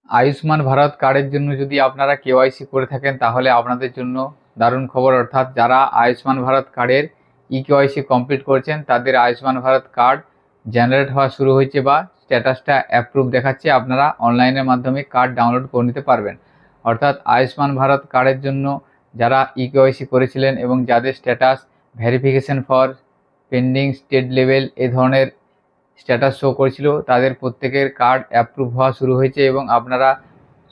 আয়ুষ্মান ভারত কার্ডের জন্য যদি আপনারা কেওয়াইসি করে থাকেন তাহলে আপনাদের জন্য দারুণ খবর, অর্থাৎ যারা আয়ুষ্মান ভারত কার্ডের কেওয়াইসি কমপ্লিট করেছেন তাদের আয়ুষ্মান ভারত কার্ড জেনারেট হওয়া শুরু হয়েছে বা স্ট্যাটাসটা অ্যাপ্রুভ দেখাচ্ছে। আপনারা অনলাইনের মাধ্যমে কার্ড ডাউনলোড করে নিতে পারবেন। অর্থাৎ আয়ুষ্মান ভারত কার্ডের জন্য যারা কেওয়াইসি করেছিলেন এবং যাদের status verification for pending state level এই ধরনের স্ট্যাটাস শো করেছিল তাদের প্রত্যেকের কার্ড অ্যাপ্রুভ হওয়া শুরু হয়েছে এবং আপনারা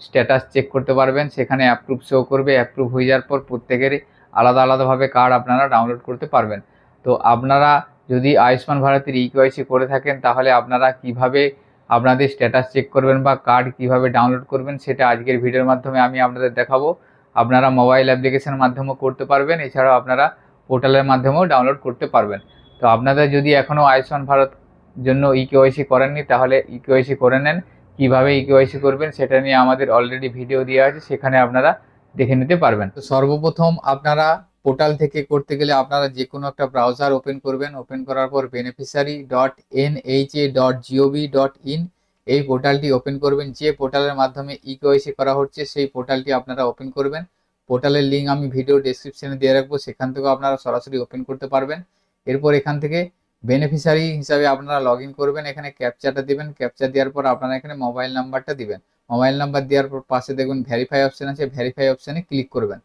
স্ট্যাটাস চেক করতে পারবেন। সেখানে অ্যাপ্রুভ শো করবে, অ্যাপ্রুভ হয়ে যাওয়ার পর প্রত্যেকেরই আলাদা আলাদাভাবে কার্ড আপনারা ডাউনলোড করতে পারবেন। তো আপনারা যদি আয়ুষ্মান ভারতের কেওয়াইসি করে থাকেন তাহলে আপনারা কিভাবে আপনাদের স্ট্যাটাস চেক করবেন বা কার্ড কিভাবে ডাউনলোড করবেন সেটা আজকের ভিডিওর মাধ্যমে আমি আপনাদের দেখাবো। আপনারা মোবাইল অ্যাপ্লিকেশনের মাধ্যমেও করতে পারবেন, এছাড়াও আপনারা পোর্টালের মাধ্যমেও ডাউনলোড করতে পারবেন। তো আপনাদের যদি এখনও আয়ুষ্মান ভারত জন্য কেওয়াইসি করেননি তাহলে কেওয়াইসি করে নেন। কীভাবে কেওয়াইসি করবেন সেটা নিয়ে আমাদের অলরেডি ভিডিও দেওয়া আছে, সেখানে আপনারা দেখে নিতে পারবেন। তো সর্বপ্রথম আপনারা পোর্টাল থেকে করতে গেলে আপনারা যে কোনো একটা ব্রাউজার ওপেন করবেন। ওপেন করার পর beneficiary.nha.gov.in এই পোর্টালটি ওপেন করবেন। যে পোর্টালের মাধ্যমে কেওয়াইসি করা হচ্ছে সেই পোর্টালটি আপনারা ওপেন করবেন। পোর্টালের লিঙ্ক আমি ভিডিও ডেসক্রিপশনে দিয়ে রাখবো, সেখান থেকেও আপনারা সরাসরি ওপেন করতে পারবেন। এরপর এখান থেকে বেনিফিশিয়ারি হিসাবে আপনারা লগ ইন করবেন। এখানে ক্যাপচাটা দিবেন, ক্যাপচা দেওয়ার পর আপনারা এখানে মোবাইল নাম্বারটা দিবেন। মোবাইল নাম্বার দেওয়ার পর পাশে দেখবেন ভেরিফাই অপশান আছে, ভেরিফাই অপশানে ক্লিক করবেন।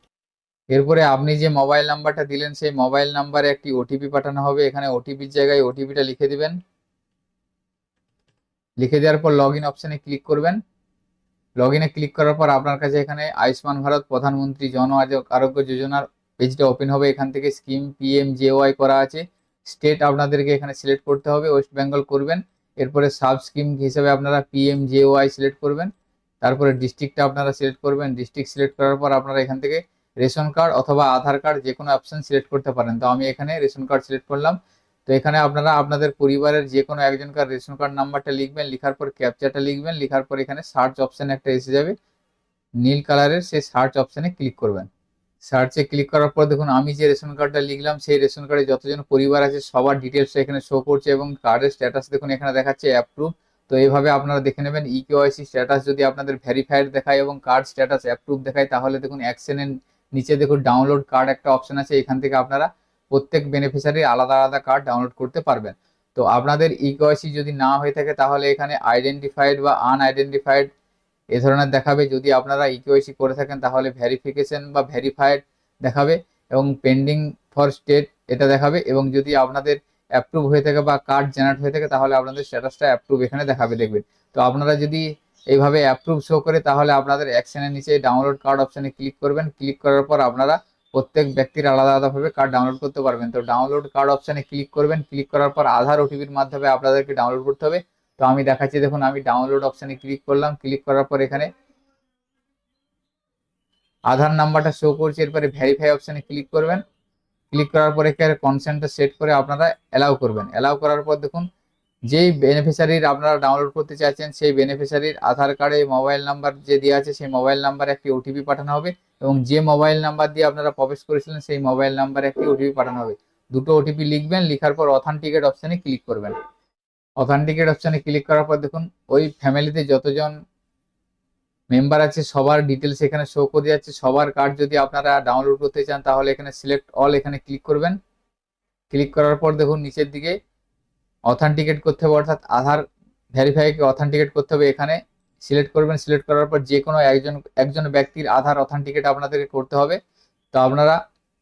এরপরে আপনি যে মোবাইল নাম্বারটা দিলেন সেই মোবাইল নাম্বারে একটি ওটিপি পাঠানো হবে। এখানে ওটিপির জায়গায় ওটিপিটা লিখে দিবেন। লিখে দেওয়ার পর লগ ইন অপশানে ক্লিক করবেন। লগ ইনে ক্লিক করার পর আপনার কাছে এখানে আয়ুষ্মান ভারত প্রধানমন্ত্রী জন আরোগ্য যোজনার পেজটা ওপেন হবে। এখান থেকে স্কিম PMJY করা আছে। স্টেট আপনাদেরকে এখানে সিলেক্ট করতে হবে, ওয়েস্ট বেঙ্গল করবেন। এরপরে সাব স্কিম হিসেবে আপনারা PMJY সিলেক্ট করবেন। তারপরে ডিস্ট্রিক্টটা আপনারা সিলেক্ট করবেন। ডিস্ট্রিক্ট সিলেক্ট করার পর আপনারা এখান থেকে রেশন কার্ড অথবা আধার কার্ড যে কোনো অপশান সিলেক্ট করতে পারেন। তো আমি এখানে রেশন কার্ড সিলেক্ট করলাম। তো এখানে আপনারা আপনাদের পরিবারের যে কোনো একজনকার রেশন কার্ড নাম্বারটা লিখবেন, লিখার পর ক্যাপচাটা লিখবেন, লিখার পর এখানে সার্চ অপশান একটা এসে যাবে নীল কালারের, সেই সার্চ অপশানে ক্লিক করবেন। সার্চে ক্লিক করার পর দেখুন আমি যে রেশন কার্ডটা লিখলাম সেই রেশন কার্ডে যতজন পরিবার আছে সবার ডিটেলস এখানে শো করছে এবং কার্ডের স্ট্যাটাস দেখুন এখানে দেখাচ্ছে অ্যাপ্রুভ। তো এইভাবে আপনারা দেখে নেবেন কেওয়াইসি স্ট্যাটাস যদি আপনাদের ভেরিফাইড দেখায় এবং কার্ড স্ট্যাটাস অ্যাপ্রুভ দেখায় তাহলে দেখুন অ্যাকশনের নিচে দেখুন ডাউনলোড কার্ড একটা অপশন আছে। এখান থেকে আপনারা প্রত্যেক বেনিফিশিয়ারির আলাদা আলাদা কার্ড ডাউনলোড করতে পারবেন। তো আপনাদের কেওয়াইসি যদি না হয়ে থাকে তাহলে এখানে আইডেন্টিফাইড বা আনআইডেন্টিফাইড এ ধরনের দেখাবে। যদি আপনারা কেওয়াইসি করে থাকেন তাহলে ভেরিফিকেশন বা ভেরিফাইড দেখাবে এবং পেন্ডিং ফর স্টেট এটা দেখাবে। এবং যদি আপনাদের অ্যাপ্রুভ হয়ে থাকে বা কার্ড জেনারেট হয়ে থাকে তাহলে আপনাদের স্ট্যাটাসটা অ্যাপ্রুভ এখানে দেখাবে দেখবেন। তো আপনারা যদি এইভাবে অ্যাপ্রুভ শো করে তাহলে আপনাদের অ্যাকশনের নিচে ডাউনলোড কার্ড অপশানে ক্লিক করবেন। ক্লিক করার পর আপনারা প্রত্যেক ব্যক্তির আলাদা আলাদাভাবে কার্ড ডাউনলোড করতে পারবেন। তো ডাউনলোড কার্ড অপশানে ক্লিক করবেন। ক্লিক করার পর আধার ওটিপির মাধ্যমে আপনাদেরকে ডাউনলোড করতে হবে। তো আমি দেখাচ্ছি দেখুন আমি ডাউনলোড অপশানে ক্লিক করলাম। ক্লিক করার পর এখানে আধার নাম্বারটা শো করছে। এরপরে ভেরিফাই অপশানে ক্লিক করবেন। ক্লিক করার পরে এখানে কনসেন্টটা সেট করে আপনারা অ্যালাউ করবেন। অ্যালাউ করার পর দেখুন যেই বেনিফিশিয়ারির আপনারা ডাউনলোড করতে চাইছেন সেই বেনিফিশিয়ারির আধার কার্ডে মোবাইল নাম্বার যে দেওয়া আছে সেই মোবাইল নাম্বারে একটি ওটিপি পাঠানো হবে এবং যে মোবাইল নাম্বার দিয়ে আপনারা প্রবেশ করেছিলেন সেই মোবাইল নাম্বারে একটি ওটিপি পাঠানো হবে। দুটো ওটিপি লিখবেন, লিখার পর অথেন্টিকেট অপশানে ক্লিক করবেন। অথেন্টিকেট অপশানে ক্লিক করার পর দেখুন ওই ফ্যামিলিতে যতজন মেম্বার আছে সবার ডিটেলস এখানে শো করে যাচ্ছে। সবার কার্ড যদি আপনারা ডাউনলোড করতে চান তাহলে এখানে সিলেক্ট অল এখানে ক্লিক করবেন। ক্লিক করার পর দেখুন নিচের দিকে অথেন্টিকেট করতে হবে, অর্থাৎ আধার ভেরিফাইকে অথেন্টিকেট করতে হবে। এখানে সিলেক্ট করবেন। সিলেক্ট করার পর যে কোনো একজন ব্যক্তির আধার অথেন্টিকেট আপনাদেরকে করতে হবে। তো আপনারা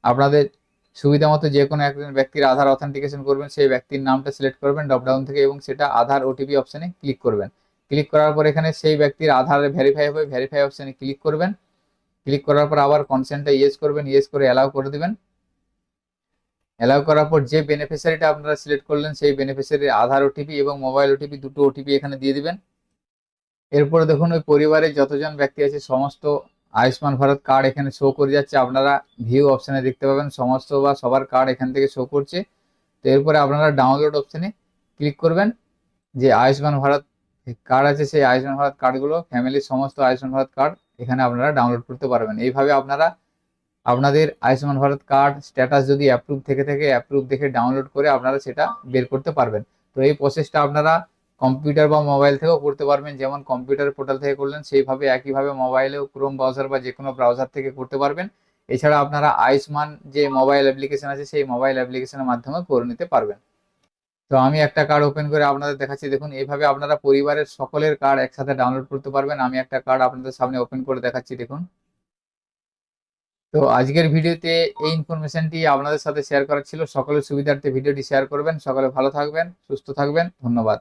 আপনাদের সুবিধা মতো যে কোনো একজন ব্যক্তির আধার অথেন্টিকেশন করবেন, সেই ব্যক্তির নামটা সিলেক্ট করবেন ড্রপডাউন থেকে এবং সেটা আধার ওটিপি অপশানে ক্লিক করবেন। ক্লিক করার পর এখানে সেই ব্যক্তির আধার ভেরিফাই হবে, ভেরিফাই অপশানে ক্লিক করবেন। ক্লিক করার পর আবার কনসেন্টটা ইয়েস করবেন, ইয়েস করে অ্যালাউ করে দেবেন। অ্যালাউ করার পর যে বেনিফিশিয়ারিটা আপনারা সিলেক্ট করলেন সেই বেনিফিশিয়ারির আধার ওটিপি এবং মোবাইল ওটিপি দুটো ওটিপি এখানে দিয়ে দিবেন। এরপরে দেখুন ওই পরিবারে যতজন ব্যক্তি আছে সমস্ত আয়ুষ্মান ভারত কার্ড এখানে শো করে যাচ্ছে। আপনারা ভিউ অপশানে দেখতে পাবেন সমস্ত বা সবার কার্ড এখান থেকে শো করছে। তো এরপরে আপনারা ডাউনলোড অপশানে ক্লিক করবেন। যে আয়ুষ্মান ভারত কার্ড আছে সেই আয়ুষ্মান ভারত কার্ডগুলো ফ্যামিলির সমস্ত আয়ুষ্মান ভারত কার্ড এখানে আপনারা ডাউনলোড করতে পারবেন। এইভাবে আপনারা আপনাদের আয়ুষ্মান ভারত কার্ড স্ট্যাটাস যদি অ্যাপ্রুভ থেকে থাকে অ্যাপ্রুভ দেখে ডাউনলোড করে আপনারা সেটা বের করতে পারবেন। তো এই প্রসেসটা আপনারা কম্পিউটার বা মোবাইল থেকেও করতে পারবেন। যেমন কম্পিউটার পোর্টাল থেকে করলেন সেইভাবে একইভাবে মোবাইলেও ক্রোম ব্রাউজার বা যে কোনো ব্রাউজার থেকে করতে পারবেন। এছাড়া আপনারা আয়ুষ্মান যে মোবাইল অ্যাপ্লিকেশন আছে সেই মোবাইল অ্যাপ্লিকেশনের মাধ্যমে করে নিতে পারবেন। তো আমি একটা কার্ড ওপেন করে আপনাদের দেখাচ্ছি। দেখুন এইভাবে আপনারা পরিবারের সকলের কার্ড একসাথে ডাউনলোড করতে পারবেন। আমি একটা কার্ড আপনাদের সামনে ওপেন করে দেখাচ্ছি, দেখুন। তো আজকের ভিডিওতে এই ইনফরমেশনটি আপনাদের সাথে শেয়ার করার ছিল। সকলের সুবিধার্থে ভিডিওটি শেয়ার করবেন। সকলে ভালো থাকবেন, সুস্থ থাকবেন। ধন্যবাদ।